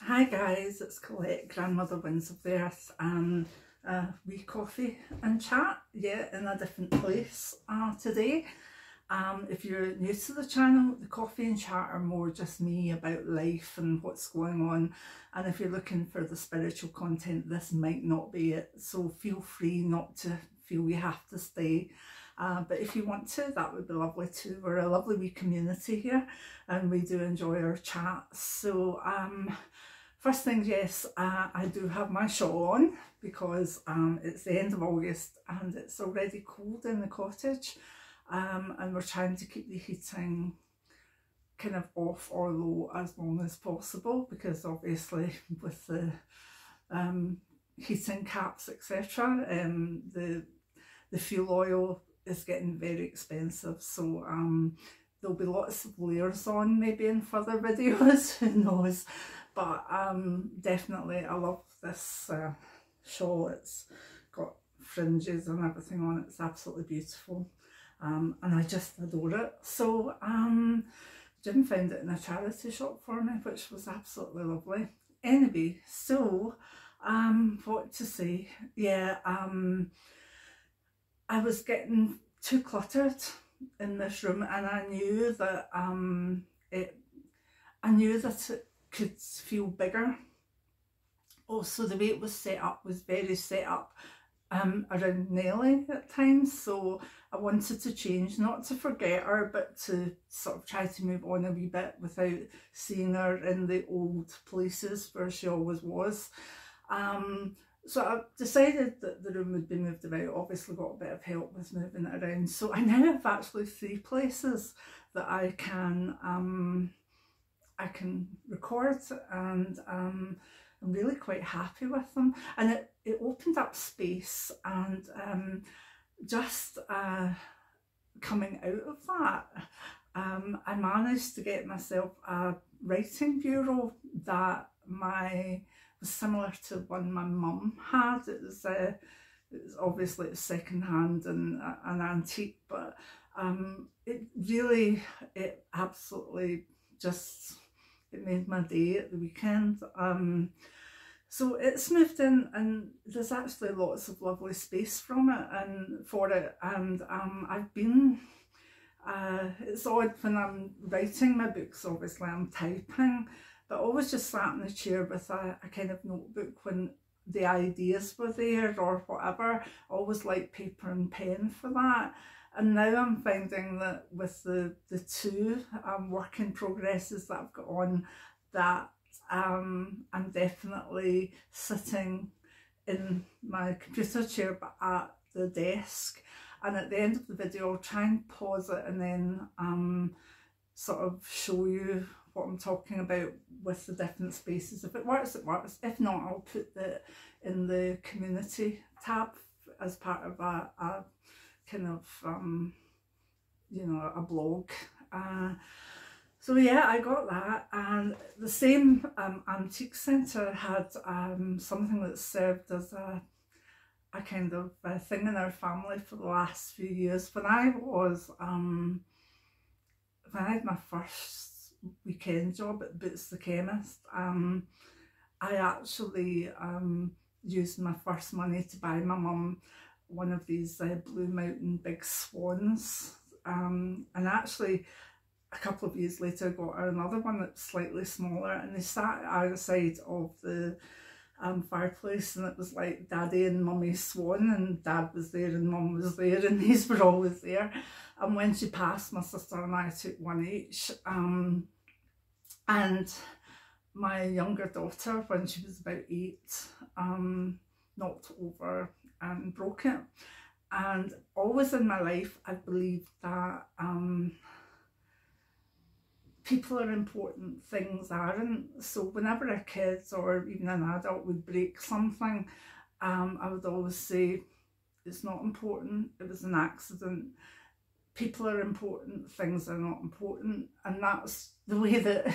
Hi guys, it's Colette, Grandmother Winds of the Earth, and wee coffee and chat, in a different place today. If you're new to the channel, the coffee and chat are more just me about life and what's going on, and if you're looking for the spiritual content, this might not be it, so feel free not to feel you have to stay. But if you want to, that would be lovely too. We're a lovely wee community here and we do enjoy our chats. So first things, yes, I do have my shawl on because it's the end of August and it's already cold in the cottage, and we're trying to keep the heating kind of off or low as long as possible, because obviously with the heating caps, etc., the fuel oil is getting very expensive, so there'll be lots of layers on maybe in further videos, who knows. But definitely I love this shawl. It's got fringes and everything on it. It's absolutely beautiful, and I just adore it. So Jim found it in a charity shop for me, which was absolutely lovely. Anyway, so what to say, I was getting too cluttered in this room, and I knew that it could feel bigger. Also, the way it was set up was very set up around Nelly at times, so I wanted to change, not to forget her, but to sort of try to move on a wee bit without seeing her in the old places where she always was. So I decided that the room would be moved about. Obviously got a bit of help with moving it around. So I now have actually 3 places that I can record, and I'm really quite happy with them. And it opened up space, and just coming out of that, I managed to get myself a writing bureau that was similar to one my mum had. It was obviously second hand and an antique, but it absolutely just, it made my day at the weekend. So it's moved in, and there's actually lots of lovely space for it, and I've been it's odd when I'm writing my books, obviously I'm typing, but I always just sat in the chair with a kind of notebook when the ideas were there or whatever. I always like paper and pen for that. And now I'm finding that with the 2 work in progresses that I've got on, that I'm definitely sitting in my computer chair but at the desk. And at the end of the video I'll try and pause it and then sort of show you what I'm talking about with the different spaces. If it works, it works. If not, I'll put it in the community tab as part of a kind of you know, a blog. So yeah, I got that, and the same antique centre had something that served as a kind of thing in our family for the last few years. When I had my first weekend job at Boots the Chemist, I actually used my first money to buy my mum one of these Blue Mountain big swans, and actually a couple of years later I got her another one that's slightly smaller, and they sat either side of the fireplace, and it was like Daddy and Mummy's swan, and Dad was there and Mum was there, and these were always there. And when she passed, my sister and I took one each, and my younger daughter, when she was about 8, knocked over and broke it. And always in my life I believed that people are important, things aren't. So whenever a kid or even an adult would break something, I would always say, it's not important, it was an accident. People are important, things are not important. And that's the way that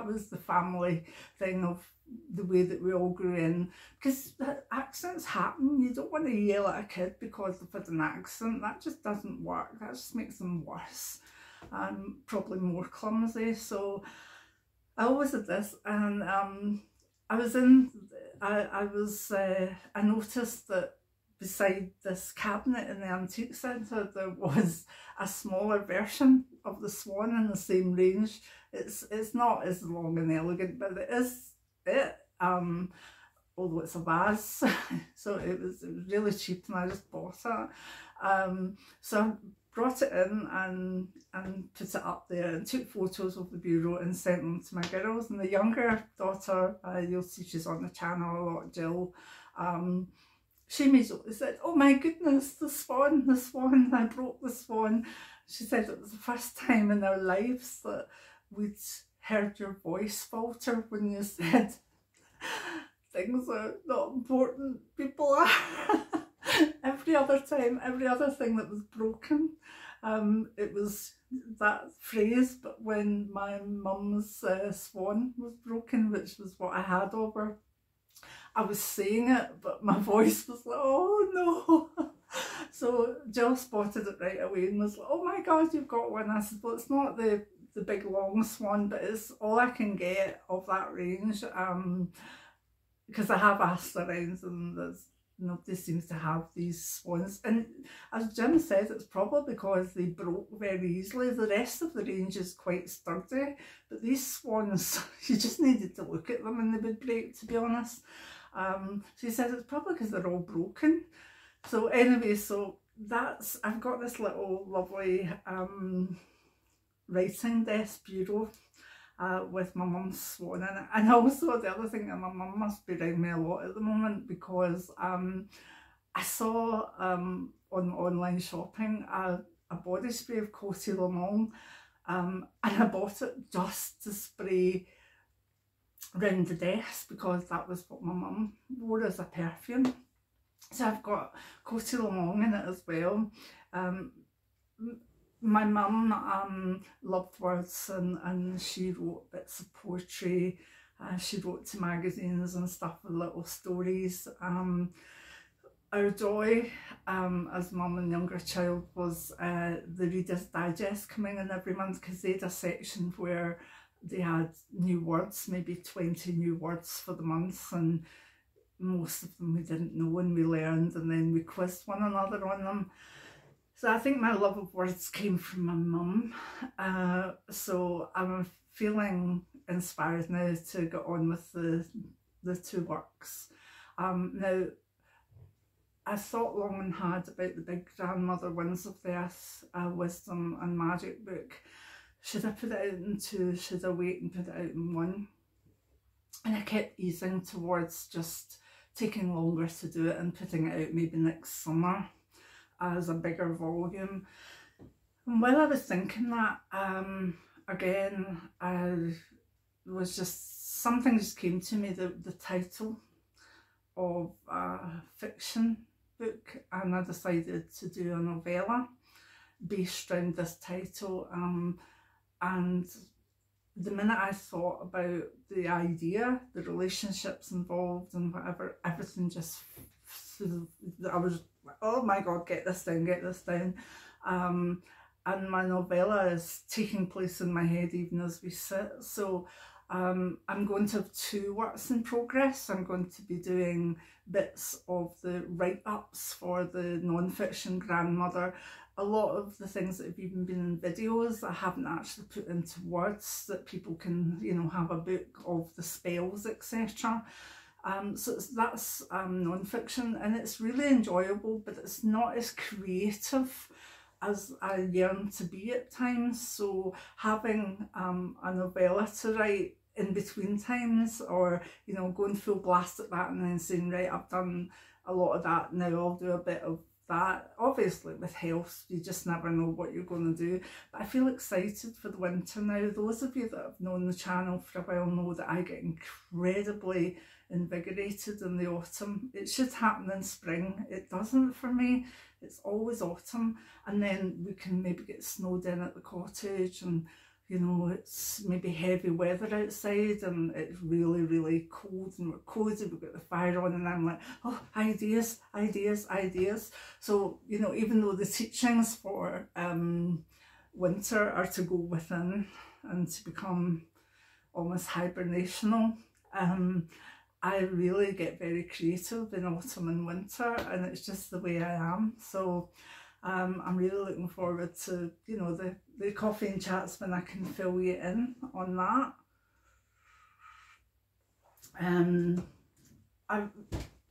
was the family thing, of the way that we all grew in, because accidents happen. You don't want to yell at a kid because they've had an accident. That just doesn't work. That just makes them worse and probably more clumsy. So I always did this, and I noticed that beside this cabinet in the antique centre there was a smaller version of the swan in the same range. It's not as long and elegant, but it is it. Although it's a vase, so it was really cheap, and I just bought it. So I brought it in and put it up there and took photos of the bureau and sent them to my girls. And the younger daughter, you'll see she's on the channel a lot, Jill, she immediately said, "Oh my goodness, the swan, I broke the swan." She said it was the first time in our lives that we'd heard your voice falter when you said things are not important, people are. Every other time, every other thing that was broken, it was that phrase. But when my mum's swan was broken, which was what I had of her, I was saying it, but my voice was like, "Oh no." So Jill spotted it right away and was like, "Oh my God, you've got one." I said, "Well, it's not the big long swan, but it's all I can get of that range." Because I have asked around and nobody seems to have these swans. And as Jim said, it's probably because they broke very easily. The rest of the range is quite sturdy, but these swans, you just needed to look at them and they would break, to be honest. So he said it's probably because they're all broken. So anyway, so I've got this little lovely writing desk bureau with my mum's swan in it. And also the other thing, that my mum must be ringing me a lot at the moment, because I saw on online shopping a body spray of Coty Le Monde, and I bought it just to spray round the desk because that was what my mum wore as a perfume. So I've got Coty Le Monde in it as well. My mum loved words, and she wrote bits of poetry. She wrote to magazines and stuff with little stories. Our joy as mum and younger child was the Reader's Digest coming in every month, because they had a section where they had new words, maybe 20 new words for the month, and most of them we didn't know and we learned, and then we quizzed one another on them. So I think my love of words came from my mum. So I'm feeling inspired now to get on with the two works. Now, I thought long and hard about the big grandmother Winds of the Earth Wisdom and Magic book. Should I put it out in two? Should I wait and put it out in one? And I kept easing towards just taking longer to do it and putting it out maybe next summer as a bigger volume. And while I was thinking that, again, was just something just came to me, the title of a fiction book, and I decided to do a novella based around this title. And the minute I thought about the idea, the relationships involved and whatever, everything just, I was like, oh my God, get this down, get this down. And my novella is taking place in my head even as we sit. So I'm going to have two works in progress. I'm going to be doing bits of the write-ups for the non-fiction grandmother. A lot of the things that have even been in videos I haven't actually put into words, that people can, you know, have a book of the spells, etc. So that's non-fiction, and it's really enjoyable, but it's not as creative as I yearn to be at times. So having a novella to write in between times, or, you know, going full blast at that and then saying, right, I've done a lot of that, now I'll do a bit of that. Obviously with health you just never know what you're going to do, but I feel excited for the winter now. Those of you that have known the channel for a while know that I get incredibly invigorated in the autumn. It should happen in spring, it doesn't for me. It's always autumn, and then we can maybe get snowed in at the cottage, and, you know, it's maybe heavy weather outside and it's really, really cold, and we're cozy, we've got the fire on, and I'm like, oh, ideas, ideas, ideas. So, you know, even though the teachings for winter are to go within and to become almost hibernational, I really get very creative in autumn and winter, and it's just the way I am. So I'm really looking forward to, you know, the coffee and chats when I can fill you in on that.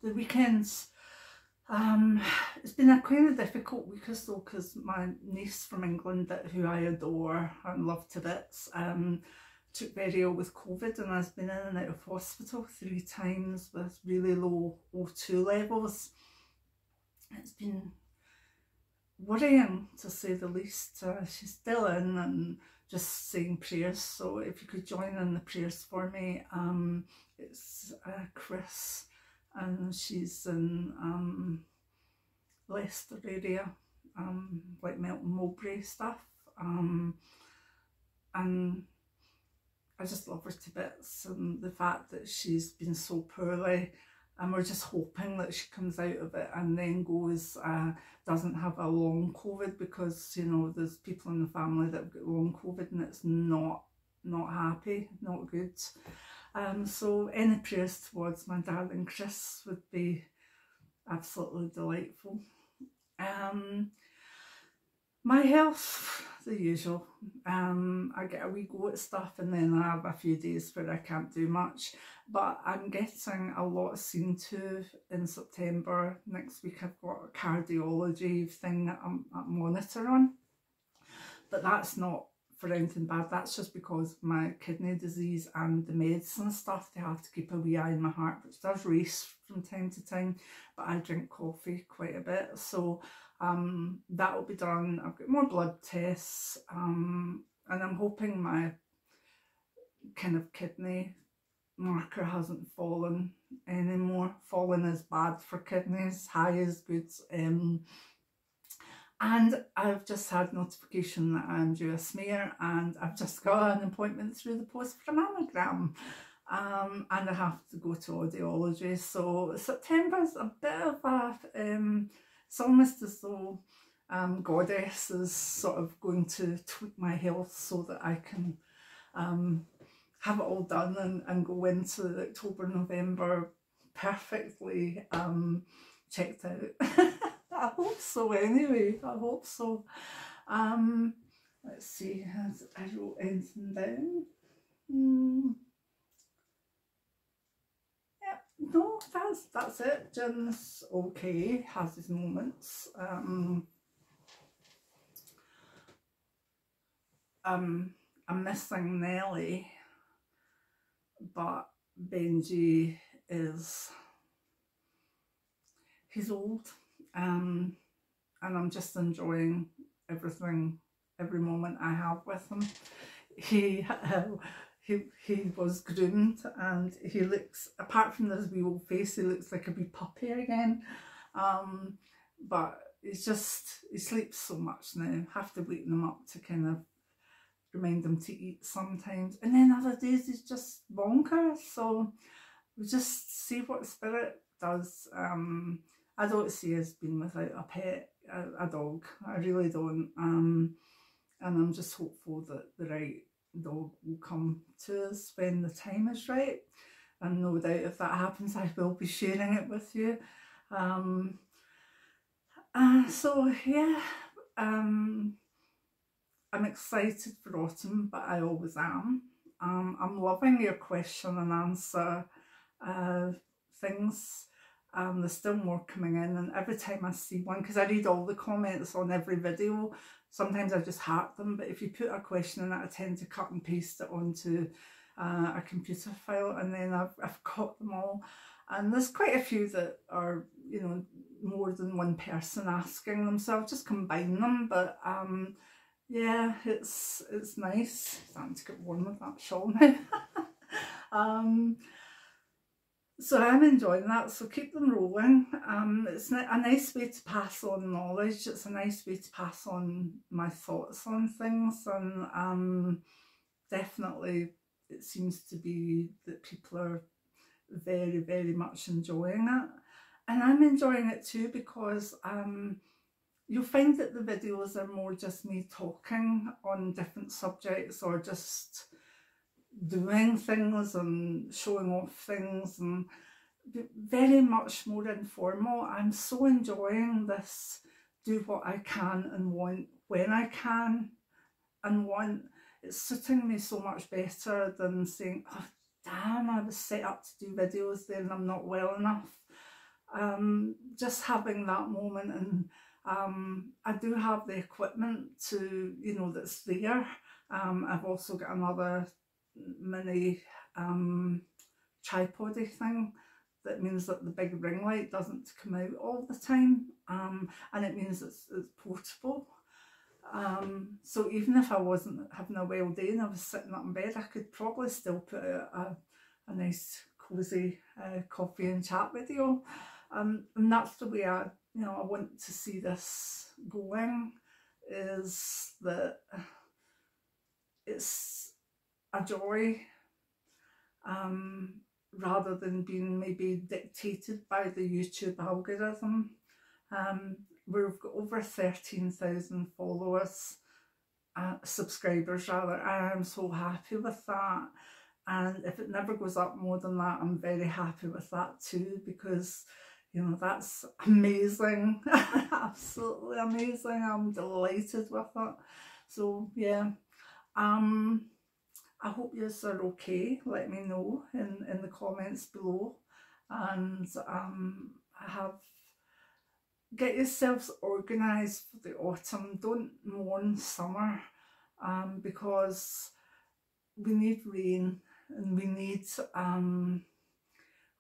The weekends, it's been a kind of difficult week or so, because my niece from England, who I adore and love to bits, took very ill with COVID and has been in and out of hospital 3 times with really low O2 levels. It's been worrying, to say the least. She's still in and just saying prayers, so if you could join in the prayers for me. It's Chris, and she's in Leicester area, like Melton Mowbray stuff, and I just love her to bits, and the fact that she's been so poorly, and we're just hoping that she comes out of it and then goes, doesn't have a long COVID, because, you know, there's people in the family that have got long COVID and it's not happy, not good. So any prayers towards my darling Chris would be absolutely delightful. My health, the usual. I get a wee go at stuff and then I have a few days where I can't do much, but I'm getting a lot seen to in September. Next week I've got a cardiology thing that I'm monitoring, but that's not for anything bad. That's just because of my kidney disease and the meds and stuff. They have to keep a wee eye on my heart, which does race from time to time, but I drink coffee quite a bit, so that will be done. I've got more blood tests, and I'm hoping my kind of kidney marker hasn't fallen anymore. Fallen is bad for kidneys, high is good. And I've just had notification that I'm due a smear, and I've just got an appointment through the post for a mammogram, and I have to go to audiology. So September's a bit of a it's almost as though Goddess is sort of going to tweak my health so that I can have it all done and go into October, November perfectly checked out. I hope so anyway, I hope so. Let's see, has I wrote anything down? No, that's it. Jim's okay, has his moments. I'm missing Nelly, but Benji he's old, and I'm just enjoying everything, every moment I have with him. He was groomed and he looks, apart from this wee old face, he looks like a wee puppy again. But he sleeps so much now. Have to waken him up to kind of remind him to eat sometimes. And then other days he's just bonkers. So we just see what spirit does. I don't see us being without a pet, a dog. I really don't. And I'm just hopeful that the right dog will come to us when the time is right, and no doubt if that happens I will be sharing it with you. So yeah, I'm excited for autumn, but I always am. I'm loving your question and answer things. There's still more coming in, and every time I see one, because I read all the comments on every video, sometimes I just heart them, but if you put a question in it, I tend to cut and paste it onto a computer file, and then I've got them all. And there's quite a few that are, you know, more than one person asking them, so I've just combined them. But yeah, it's nice. I'm starting to get warm with that shawl now. So I'm enjoying that, so keep them rolling. It's a nice way to pass on knowledge. It's a nice way to pass on my thoughts on things, and definitely it seems to be that people are very, very much enjoying it. And I'm enjoying it too, because you'll find that the videos are more just me talking on different subjects, or just doing things and showing off things, and very much more informal. I'm so enjoying this do what I can and want when I can and want. It's suiting me so much better than saying, oh damn, I was set up to do videos then I'm not well enough. Just having that moment, and I do have the equipment to, you know, that's there. I've also got another mini tripody thing that means that the big ring light doesn't come out all the time, and it means it's portable. So even if I wasn't having a well day and I was sitting up in bed, I could probably still put out a nice cosy coffee and chat video. And that's the way I want to see this going, is that it's a joy, rather than being maybe dictated by the YouTube algorithm. We've got over 13,000 followers, subscribers rather. I am so happy with that, and if it never goes up more than that, I'm very happy with that too, because you know, that's amazing. Absolutely amazing. I'm delighted with it. So yeah, I hope you are okay. Let me know in the comments below, and get yourselves organised for the autumn. Don't mourn summer, because we need rain, and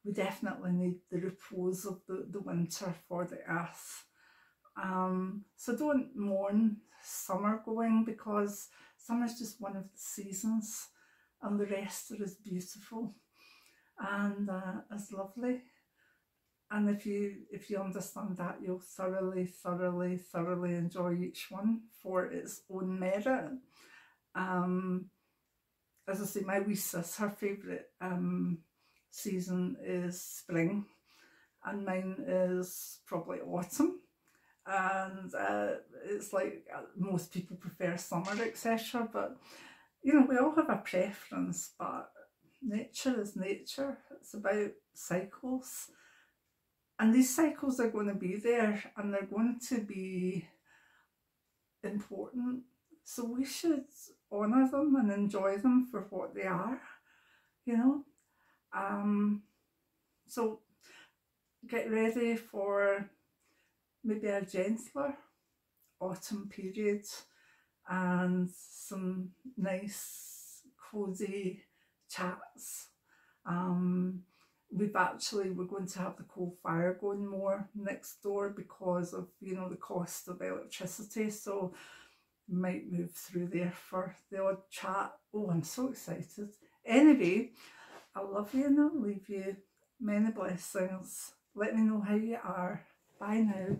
we definitely need the repose of the winter for the earth. So don't mourn summer going, because summer is just one of the seasons, and the rest is beautiful and is lovely. And if you understand that, you'll thoroughly enjoy each one for its own merit. As I say, my wee sis, her favourite season is spring, and mine is probably autumn. And it's like most people prefer summer, etc. But you know, we all have a preference, but nature is nature. It's about cycles. And these cycles are going to be there, and they're going to be important. So we should honour them and enjoy them for what they are, you know. So get ready for maybe a gentler autumn period and some nice cosy chats. We're going to have the coal fire going more next door because of, you know, the cost of electricity, so we might move through there for the odd chat. Oh, I'm so excited. Anyway, I love you and I'll leave you. Many blessings. Let me know how you are. Bye now.